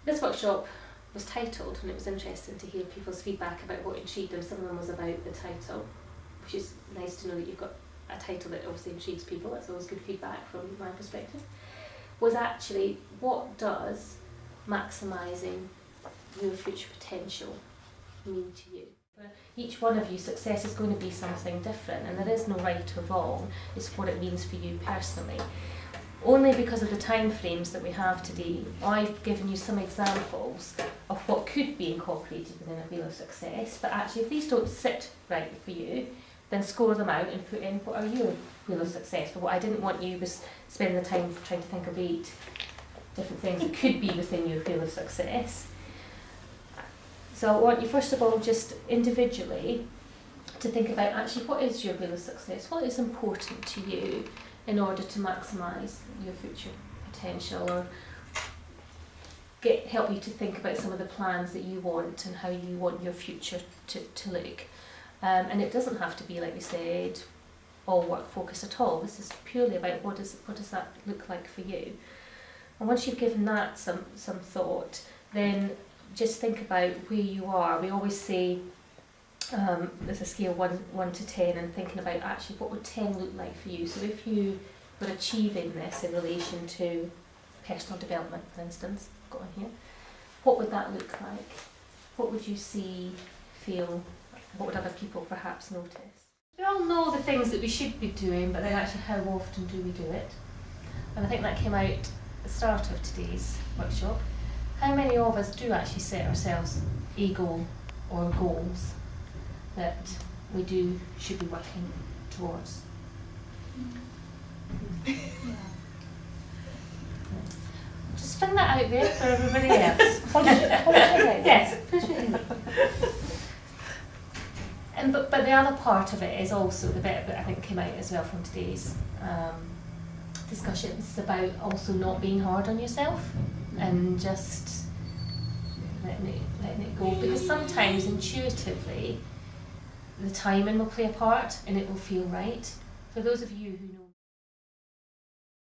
This workshop was titled, and it was interesting to hear people's feedback about what intrigued them. Some of them was about the title, which is nice to know that you've got a title that obviously intrigues people. That's always good feedback from my perspective. Was actually, what does maximising your future potential mean to you? For each one of you, success is going to be something different, and there is no right or wrong. It's what it means for you personally. Only because of the time frames that we have today, I've given you some examples of what could be incorporated within a wheel of success, but actually if these don't sit right for you, then score them out and put in what are your wheel of success. But what I didn't want you was spending the time trying to think of 8 different things that could be within your wheel of success. So I want you first of all just individually to think about actually what is your wheel of success, what is important to you in order to maximise your future potential, or help you to think about some of the plans that you want and how you want your future to look. And it doesn't have to be, like we said, all work focus at all. This is purely about what does that look like for you. And once you've given that some thought, then just think about where you are. We always say there's a scale 1 to 10, and thinking about actually what would 10 look like for you. So if you were achieving this in relation to personal development, for instance, I've got on here, what would that look like? What would you see, feel? What would other people perhaps notice? We all know the things that we should be doing, but then actually how often do we do it? And I think that came out at the start of today's workshop. How many of us do actually set ourselves a goal or goals that we should be working towards? Just fling that out there for everybody else. Hold your head. Yes, push your head. But the other part of it is also the bit that I think came out as well from today's discussions about also not being hard on yourself and just letting it go, because sometimes intuitively the timing will play a part and it will feel right. For those of you who know